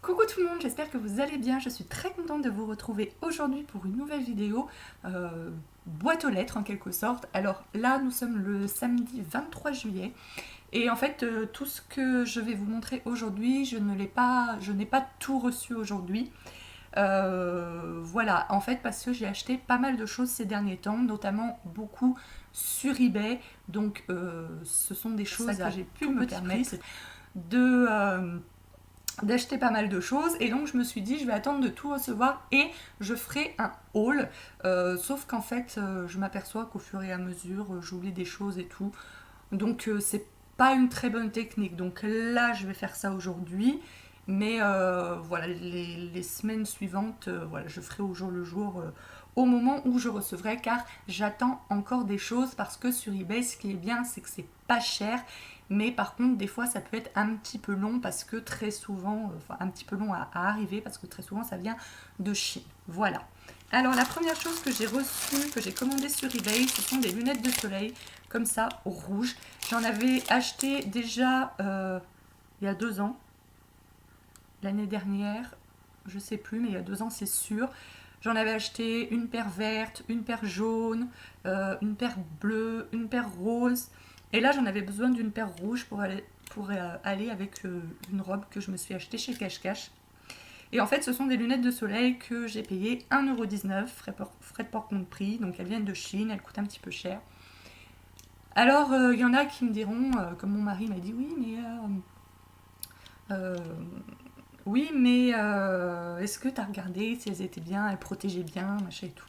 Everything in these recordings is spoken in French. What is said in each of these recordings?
Coucou tout le monde, j'espère que vous allez bien. Je suis très contente de vous retrouver aujourd'hui pour une nouvelle vidéo boîte aux lettres en quelque sorte. Alors là, nous sommes le samedi 23 juillet et en fait, tout ce que je vais vous montrer aujourd'hui, je n'ai pas tout reçu aujourd'hui. Voilà, en fait, parce que j'ai acheté pas mal de choses ces derniers temps, notamment beaucoup sur eBay. Donc, ce sont des choses que j'ai pu me permettre de d'acheter pas mal de choses et donc je me suis dit je vais attendre de tout recevoir et je ferai un haul, sauf qu'en fait je m'aperçois qu'au fur et à mesure j'oublie des choses et tout, donc c'est pas une très bonne technique, donc là je vais faire ça aujourd'hui, mais voilà les semaines suivantes, voilà, je ferai au jour le jour, au moment où je recevrai, car j'attends encore des choses, parce que sur eBay ce qui est bien c'est que c'est pas cher, mais par contre des fois ça peut être un petit peu long parce que très souvent, enfin un petit peu long à arriver parce que très souvent ça vient de Chine. Voilà. Alors la première chose que j'ai reçue, que j'ai commandée sur eBay, ce sont des lunettes de soleil comme ça, rouges. J'en avais acheté déjà il y a 2 ans, l'année dernière, je sais plus, mais il y a 2 ans c'est sûr. J'en avais acheté une paire verte, une paire jaune, une paire bleue, une paire rose. Et là, j'en avais besoin d'une paire rouge pour aller avec une robe que je me suis achetée chez Cash Cash. Et en fait, ce sont des lunettes de soleil que j'ai payées 1,19 €, frais de port compris. Donc elles viennent de Chine, elles coûtent un petit peu cher. Alors, il y en a qui me diront, comme mon mari m'a dit, euh, oui, mais est-ce que tu as regardé si elles étaient bien, elles protégeaient bien, machin et tout.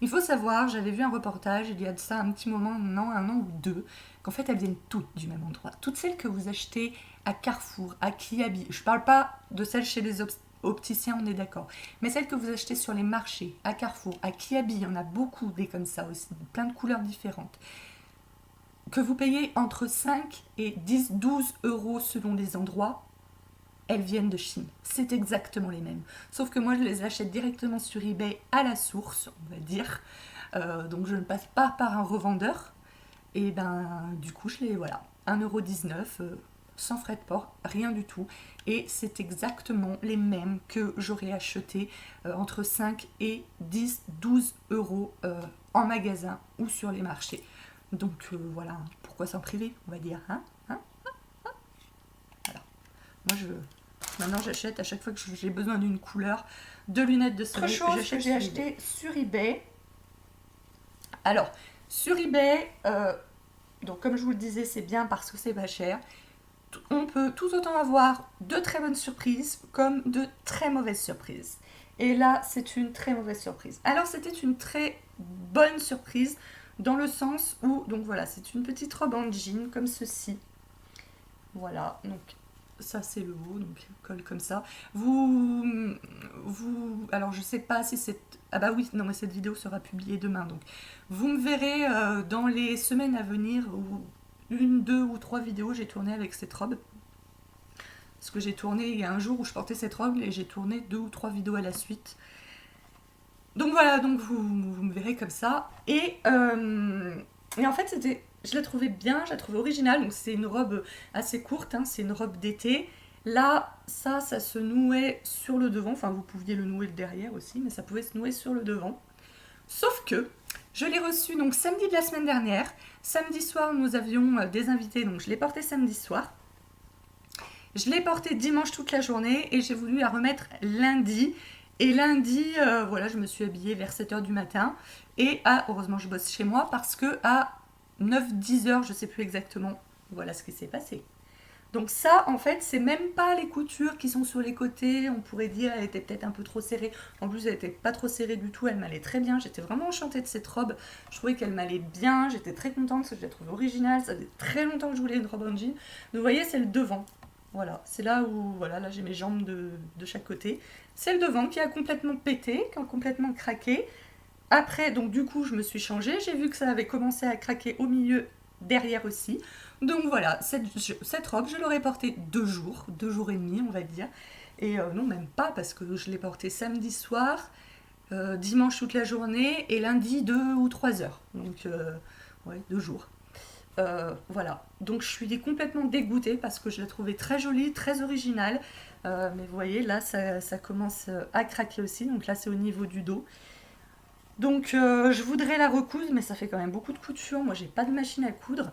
Il faut savoir, j'avais vu un reportage il y a de ça un petit moment, non, 1 an ou 2, qu'en fait elles viennent toutes du même endroit. Toutes celles que vous achetez à Carrefour, à Kiabi, je parle pas de celles chez les opticiens, on est d'accord, mais celles que vous achetez sur les marchés, à Carrefour, à Kiabi, il y en a beaucoup des comme ça aussi, plein de couleurs différentes, que vous payez entre 5 et 10, 12 euros selon les endroits, elles viennent de Chine. C'est exactement les mêmes. Sauf que moi, je les achète directement sur eBay à la source, on va dire. Donc je ne passe pas par un revendeur. Et ben, du coup, je les, voilà, 1,19 €, sans frais de port, rien du tout. Et c'est exactement les mêmes que j'aurais acheté entre 5 et 10, 12 euros en magasin ou sur les marchés. Donc voilà, pourquoi s'en priver, on va dire, hein, hein. Voilà. Moi, maintenant, j'achète à chaque fois que j'ai besoin d'une couleur de lunettes de soleil. Autre chose que j'ai acheté sur eBay. Alors, sur eBay, donc comme je vous le disais, c'est bien parce que c'est pas cher. On peut tout autant avoir de très bonnes surprises comme de très mauvaises surprises. Et là, c'est une très mauvaise surprise. Alors, c'était une très bonne surprise dans le sens où, donc voilà, c'est une petite robe en jean comme ceci. Voilà, donc ça c'est le haut, donc colle comme ça. Alors je sais pas si c'est, ah bah oui, non mais cette vidéo sera publiée demain, donc vous me verrez dans les semaines à venir, ou 1, 2 ou 3 vidéos j'ai tourné avec cette robe. Parce que j'ai tourné, il y a un jour où je portais cette robe et j'ai tourné 2 ou 3 vidéos à la suite. Donc voilà, donc vous me verrez comme ça. Et en fait, je la trouvais bien, je la trouvais originale. Donc c'est une robe assez courte, hein, c'est une robe d'été. Là, ça se nouait sur le devant. Enfin, vous pouviez le nouer derrière aussi, mais ça pouvait se nouer sur le devant. Sauf que je l'ai reçue donc samedi de la semaine dernière. Samedi soir, nous avions des invités, donc je l'ai portée samedi soir. Je l'ai portée dimanche toute la journée et j'ai voulu la remettre lundi. Et lundi, voilà, je me suis habillée vers 7 h du matin. Et heureusement, je bosse chez moi parce que à 9-10 h, je sais plus exactement, voilà ce qui s'est passé. Donc ça, en fait, c'est même pas les coutures qui sont sur les côtés. On pourrait dire elle était peut-être un peu trop serrée. En plus, elle était pas trop serrée du tout. Elle m'allait très bien. J'étais vraiment enchantée de cette robe. Je trouvais qu'elle m'allait bien. J'étais très contente parce que je la trouvais originale. Ça faisait très longtemps que je voulais une robe en jean. Donc vous voyez, c'est le devant. Voilà, c'est là où, voilà, là j'ai mes jambes de chaque côté. C'est le devant qui a complètement pété, qui a complètement craqué. Après, donc du coup, je me suis changée. J'ai vu que ça avait commencé à craquer au milieu, derrière aussi. Donc voilà, cette robe, je l'aurais portée 2 jours, 2 jours et demi, on va dire. Et non, même pas, parce que je l'ai portée samedi soir, dimanche toute la journée, et lundi 2 ou 3 heures. Donc, ouais, 2 jours. Voilà, donc je suis complètement dégoûtée parce que je la trouvais très jolie, très originale. Mais vous voyez, là, ça commence à craquer aussi. Donc là, c'est au niveau du dos. Donc je voudrais la recoudre, mais ça fait quand même beaucoup de couture. Moi, j'ai pas de machine à coudre.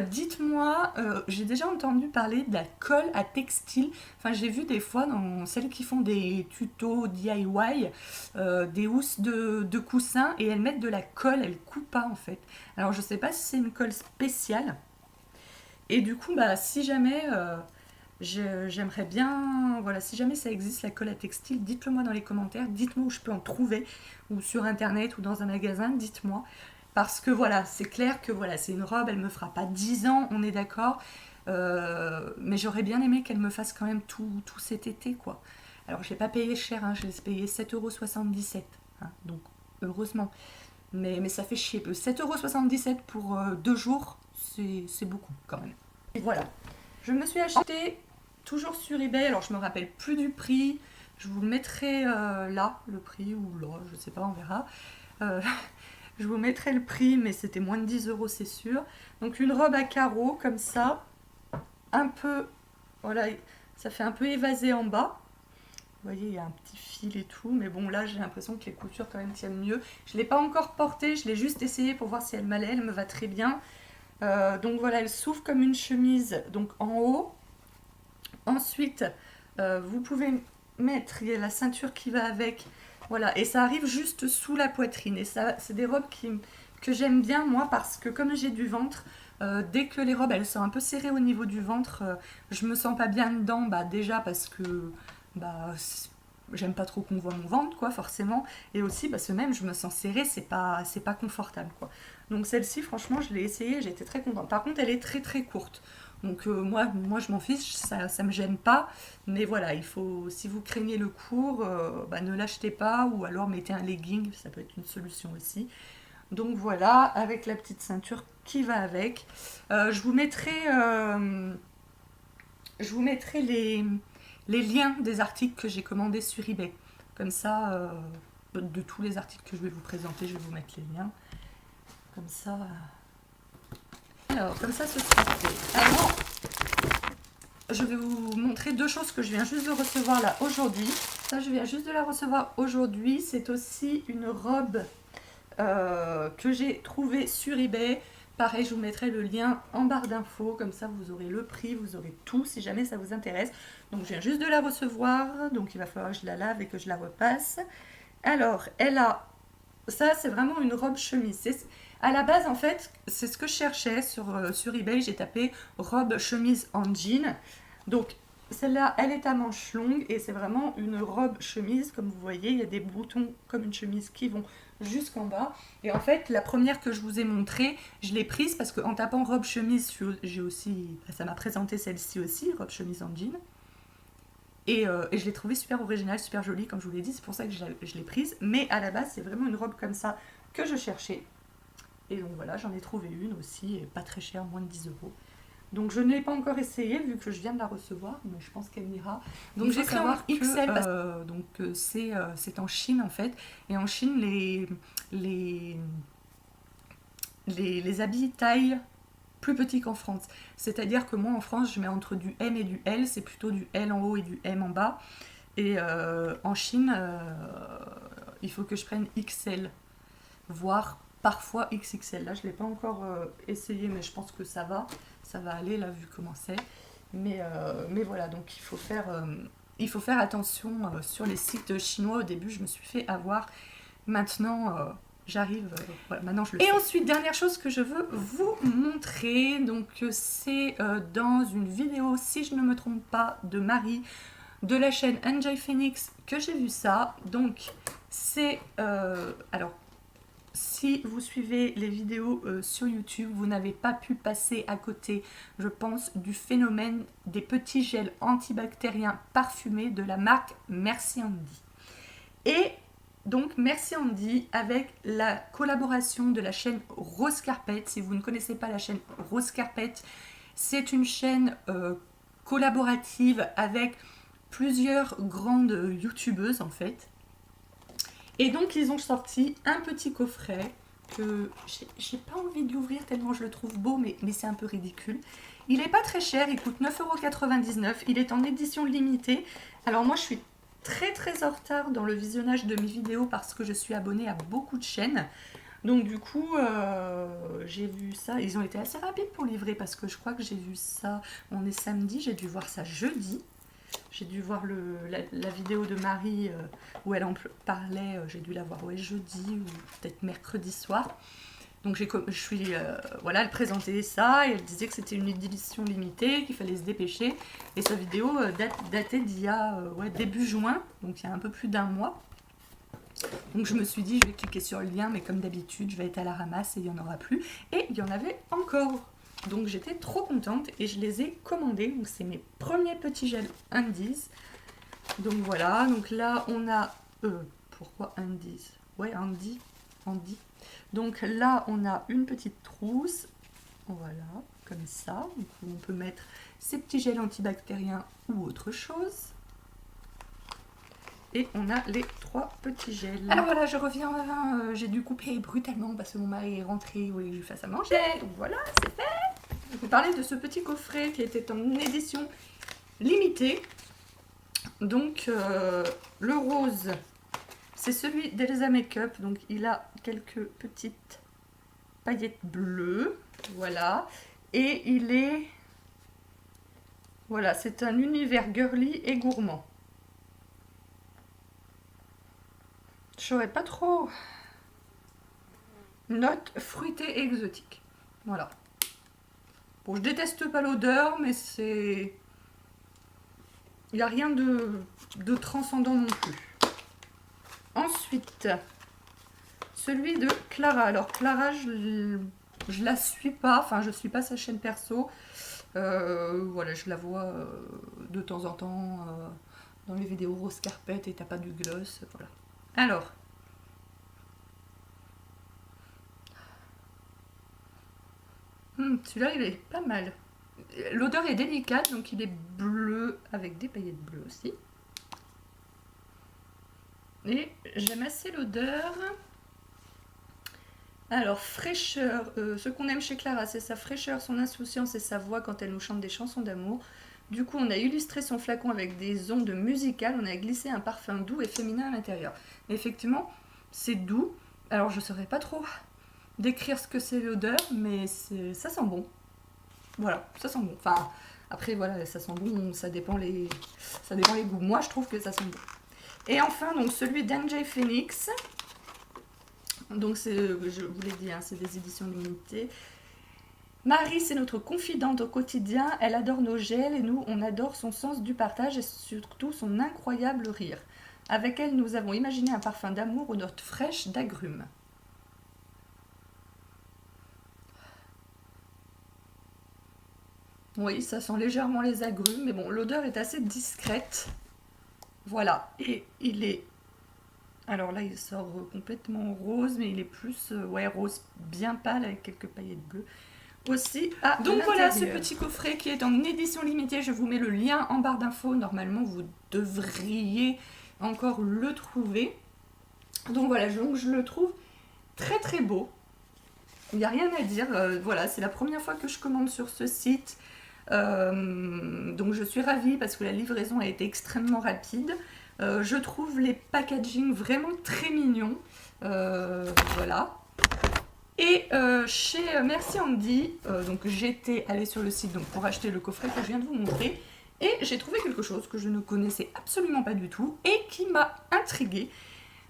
Dites-moi, j'ai déjà entendu parler de la colle à textile. Enfin, j'ai vu des fois dans celles qui font des tutos DIY, des housses de coussins et elles mettent de la colle, elles coupent pas en fait. Alors, je sais pas si c'est une colle spéciale. Et du coup, bah, si jamais j'aimerais bien, voilà, si jamais ça existe la colle à textile, dites-le moi dans les commentaires, dites-moi où je peux en trouver, ou sur internet ou dans un magasin, dites-moi. Parce que voilà, c'est clair que voilà, c'est une robe, elle me fera pas 10 ans, on est d'accord, mais j'aurais bien aimé qu'elle me fasse quand même tout cet été, quoi. Alors, je l'ai pas payé cher, hein, je l'ai payé 7,77 €, hein, donc heureusement. Mais ça fait chier. 7,77 € pour 2 jours, c'est beaucoup quand même. Et voilà. Je me suis acheté toujours sur eBay, alors je me rappelle plus du prix. Je vous le mettrai là, le prix, ou là, je sais pas, on verra. Euh, je vous mettrai le prix, mais c'était moins de 10 € c'est sûr. Donc une robe à carreaux comme ça, un peu, voilà, ça fait un peu évasé en bas. Vous voyez, il y a un petit fil et tout, mais bon, là, j'ai l'impression que les coutures quand même tiennent mieux. Je ne l'ai pas encore portée, je l'ai juste essayé pour voir si elle m'allait, elle me va très bien. Donc voilà, elle s'ouvre comme une chemise, donc en haut. Ensuite, vous pouvez mettre, il y a la ceinture qui va avec, voilà, et ça arrive juste sous la poitrine. Et ça, c'est des robes que j'aime bien, moi, parce que comme j'ai du ventre, dès que les robes, elles sont un peu serrées au niveau du ventre, je me sens pas bien dedans, bah déjà parce que bah, j'aime pas trop qu'on voit mon ventre, quoi, forcément. Et aussi parce que même je me sens serrée, c'est pas confortable, quoi. Donc celle-ci, franchement, je l'ai essayée, j'étais très contente. Par contre, elle est très très courte. Donc moi je m'en fiche, ça me gêne pas. Mais voilà, il faut, si vous craignez le court, bah, ne l'achetez pas ou alors mettez un legging, ça peut être une solution aussi. Donc voilà, avec la petite ceinture qui va avec. Je vous mettrai les liens des articles que j'ai commandés sur eBay. Comme ça, de tous les articles que je vais vous présenter, je vais vous mettre les liens. Comme ça. Alors, comme ça, ce sera fait. Alors, je vais vous montrer deux choses que je viens juste de recevoir là aujourd'hui. Ça, je viens juste de la recevoir aujourd'hui. C'est aussi une robe que j'ai trouvée sur eBay. Pareil, je vous mettrai le lien en barre d'infos, comme ça vous aurez le prix, vous aurez tout si jamais ça vous intéresse. Donc je viens juste de la recevoir, donc il va falloir que je la lave et que je la repasse. Alors, elle a, ça c'est vraiment une robe chemise. À la base en fait, c'est ce que je cherchais sur eBay, j'ai tapé robe chemise en jean. Donc celle-là, elle est à manches longues et c'est vraiment une robe chemise. Comme vous voyez, il y a des boutons comme une chemise qui vont jusqu'en bas. Et en fait, la première que je vous ai montrée, je l'ai prise parce qu'en tapant robe chemise, j'ai aussi, ça m'a présenté celle-ci aussi, robe chemise en jean. Et je l'ai trouvée super originale, super jolie, comme je vous l'ai dit, c'est pour ça que je l'ai prise. Mais à la base, c'est vraiment une robe comme ça que je cherchais. Et donc voilà, j'en ai trouvé une aussi, et pas très chère, moins de 10 €. Donc je ne l'ai pas encore essayée vu que je viens de la recevoir, mais je pense qu'elle m'ira. Donc j'ai pris en XL, c'est en Chine en fait. Et en Chine, les habits taillent plus petit qu'en France. C'est-à-dire que moi en France, je mets entre du M et du L, c'est plutôt du L en haut et du M en bas. Et en Chine, il faut que je prenne XL, voire parfois XXL. Là, je ne l'ai pas encore essayé, mais je pense que ça va aller là vu comment c'est. Mais voilà, donc il faut faire attention sur les sites chinois. Au début, je me suis fait avoir. Maintenant, j'arrive. Voilà, maintenant je le sais. Et ensuite, dernière chose que je veux vous montrer, donc c'est dans une vidéo, si je ne me trompe pas, de Marie de la chaîne Enjoy Phoenix que j'ai vu ça. Donc c'est alors. Si vous suivez les vidéos sur YouTube, vous n'avez pas pu passer à côté, je pense, du phénomène des petits gels antibactériens parfumés de la marque Merci Andy. Et donc Merci Andy avec la collaboration de la chaîne Rose Carpet. Si vous ne connaissez pas la chaîne Rose Carpet, c'est une chaîne collaborative avec plusieurs grandes youtubeuses en fait. Et donc ils ont sorti un petit coffret que j'ai pas envie de l'ouvrir tellement je le trouve beau, mais c'est un peu ridicule. Il est pas très cher, il coûte 9,99 €, il est en édition limitée. Alors moi je suis très en retard dans le visionnage de mes vidéos parce que je suis abonnée à beaucoup de chaînes. Donc du coup, j'ai vu ça, ils ont été assez rapides pour livrer parce que je crois que j'ai vu ça, on est samedi, j'ai dû voir ça jeudi. J'ai dû voir la vidéo de Marie où elle en parlait, j'ai dû la voir jeudi ou peut-être mercredi soir. Donc voilà, elle présentait ça et elle disait que c'était une édition limitée, qu'il fallait se dépêcher. Et sa vidéo datait d'il y a début juin, donc il y a un peu plus d'un mois. Donc je me suis dit, je vais cliquer sur le lien, mais comme d'habitude, je vais être à la ramasse et il n'y en aura plus. Et il y en avait encore. Donc j'étais trop contente et je les ai commandés. Donc c'est mes premiers petits gels Undies. Donc voilà, donc là on a... pourquoi Undies? Ouais, Andy. Donc là on a une petite trousse. Voilà, comme ça. Donc, on peut mettre ces petits gels antibactériens ou autre chose. Et on a les 3 petits gels. Alors voilà, je reviens, j'ai dû couper brutalement parce que mon mari est rentré, il voulait que je lui fasse à manger. Donc voilà, c'est fait. Je vais vous parler de ce petit coffret qui était en édition limitée. Donc le rose, c'est celui d'Elsa Makeup. Donc il a quelques petites paillettes bleues. Voilà. Et il est... Voilà, c'est un univers girly et gourmand. Je saurais pas trop. Note fruitée et exotique. Voilà. Bon, je déteste pas l'odeur, mais c'est... Il n'y a rien de transcendant non plus. Ensuite, celui de Clara. Alors Clara, je la suis pas, enfin je suis pas sa chaîne perso. Voilà, je la vois de temps en temps dans les vidéos rose carpet et t'as pas du gloss, voilà. Alors, celui-là il est pas mal. L'odeur est délicate, donc il est bleu avec des paillettes bleues aussi. Et j'aime assez l'odeur. Alors, fraîcheur, ce qu'on aime chez Clara, c'est sa fraîcheur, son insouciance et sa voix quand elle nous chante des chansons d'amour. Du coup, on a illustré son flacon avec des ondes musicales, on a glissé un parfum doux et féminin à l'intérieur. Effectivement, c'est doux. Alors, je ne saurais pas trop décrire ce que c'est l'odeur, mais ça sent bon. Voilà, ça sent bon. Enfin, après, voilà, ça sent bon, ça dépend les goûts. Moi, je trouve que ça sent bon. Et enfin, donc celui d'NJ Phoenix. Donc, je vous l'ai dit, hein, c'est des éditions limitées. Marie, c'est notre confidente au quotidien. Elle adore nos gels et nous, on adore son sens du partage et surtout son incroyable rire. Avec elle, nous avons imaginé un parfum d'amour aux notes fraîches d'agrumes. Oui, ça sent légèrement les agrumes, mais bon, l'odeur est assez discrète. Voilà, et il est... Alors là, il sort complètement rose, mais il est plus rose bien pâle avec quelques paillettes bleues. Aussi à donc voilà ce petit coffret qui est en édition limitée. Je vous mets le lien en barre d'infos. Normalement, vous devriez encore le trouver. Donc voilà, donc je le trouve très beau. Il n'y a rien à dire. Voilà, c'est la première fois que je commande sur ce site. Donc je suis ravie parce que la livraison a été extrêmement rapide. Je trouve les packaging vraiment très mignons. Voilà. Et chez Merci Andy, donc j'étais allée sur le site donc, pour acheter le coffret que je viens de vous montrer. Et j'ai trouvé quelque chose que je ne connaissais absolument pas du tout et qui m'a intriguée.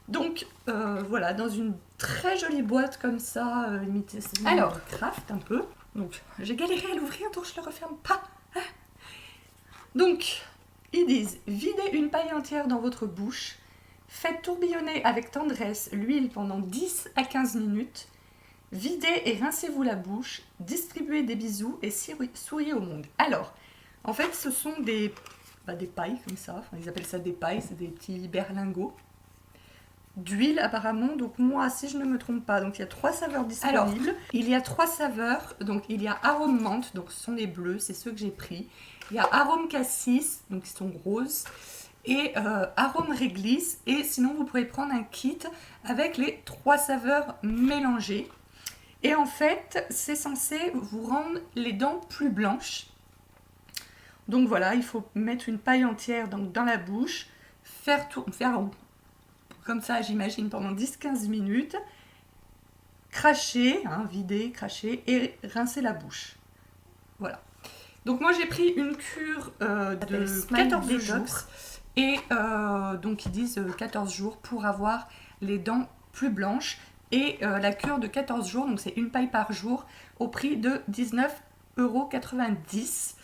Donc voilà, dans une très jolie boîte comme ça, limitée. Alors, craft un peu. Donc j'ai galéré à l'ouvrir, donc je ne le referme pas. Donc, ils disent, videz une paille entière dans votre bouche, faites tourbillonner avec tendresse l'huile pendant 10 à 15 minutes, videz et rincez-vous la bouche, distribuez des bisous et souriez au monde. Alors, en fait, ce sont des pailles comme ça, enfin, ils appellent ça des pailles, c'est des petits berlingots d'huile apparemment, donc moi si je ne me trompe pas, donc il y a 3 saveurs disponibles. Alors, il y a 3 saveurs, donc il y a arôme menthe, donc ce sont les bleus, c'est ceux que j'ai pris. Il y a arôme cassis, donc ils sont roses. et arôme réglisse. Et sinon vous pouvez prendre un kit avec les 3 saveurs mélangées. Et en fait c'est censé vous rendre les dents plus blanches. Donc voilà, il faut mettre une paille entière donc, dans la bouche, faire comme ça j'imagine pendant 10-15 minutes, cracher, hein, vider, cracher et rincer la bouche. Voilà. Donc moi j'ai pris une cure de 14 jours et donc ils disent 14 jours pour avoir les dents plus blanches et la cure de 14 jours, donc c'est une paille par jour au prix de 19,90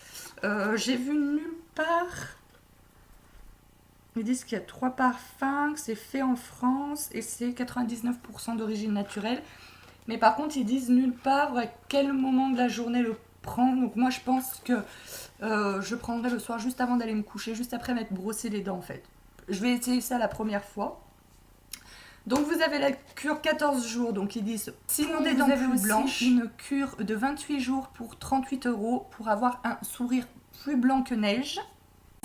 €. J'ai vu nulle part, ils disent qu'il y a 3 parfums, que c'est fait en France et c'est 99% d'origine naturelle. Mais par contre, ils disent nulle part à quel moment de la journée le prendre. Donc moi, je pense que je prendrai le soir juste avant d'aller me coucher, juste après m'être brossé les dents en fait. Je vais essayer ça la première fois. Donc vous avez la cure 14 jours, donc ils disent sinon des dents plus blanches, une cure de 28 jours pour 38 € pour avoir un sourire plus blanc que neige.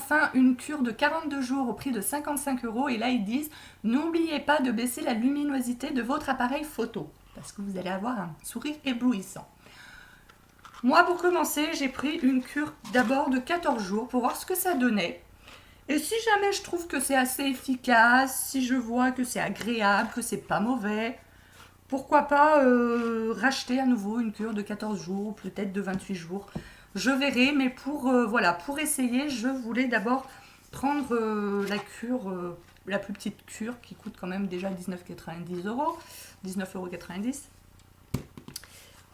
Enfin, une cure de 42 jours au prix de 55 € et là ils disent n'oubliez pas de baisser la luminosité de votre appareil photo parce que vous allez avoir un sourire éblouissant. Moi pour commencer j'ai pris une cure d'abord de 14 jours pour voir ce que ça donnait. Et si jamais je trouve que c'est assez efficace, si je vois que c'est agréable, que c'est pas mauvais, pourquoi pas racheter à nouveau une cure de 14 jours, peut-être de 28 jours. Je verrai, mais voilà, pour essayer, je voulais d'abord prendre la cure, la plus petite cure qui coûte quand même déjà 19,90 €, 19,90 €.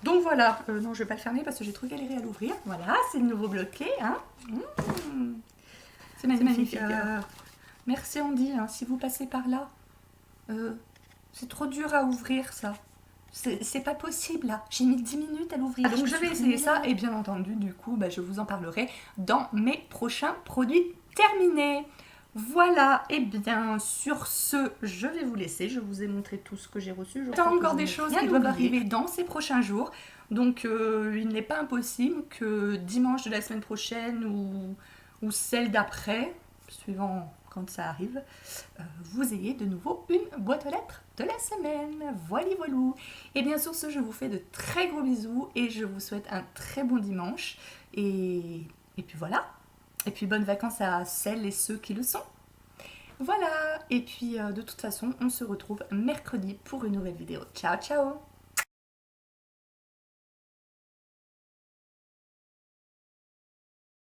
Donc voilà, non je vais pas le fermer parce que j'ai trop galéré à l'ouvrir. Voilà, c'est le nouveau bloqué, hein. C'est magnifique. Merci Andy, hein, si vous passez par là. C'est trop dur à ouvrir ça. C'est pas possible là. J'ai mis 10 minutes à l'ouvrir. Donc je vais essayer ça et bien entendu du coup je vous en parlerai dans mes prochains produits terminés. Voilà, et bien sur ce, je vais vous laisser. Je vous ai montré tout ce que j'ai reçu. Il y a encore des choses qui doivent arriver dans ces prochains jours. Donc il n'est pas impossible que dimanche de la semaine prochaine ou celle d'après, suivant quand ça arrive, vous ayez de nouveau une boîte aux lettres de la semaine. Voilà, voilou. Et bien sur ce, je vous fais de très gros bisous et je vous souhaite un très bon dimanche. Et puis voilà. Et puis bonnes vacances à celles et ceux qui le sont. Voilà. Et puis de toute façon, on se retrouve mercredi pour une nouvelle vidéo. Ciao, ciao!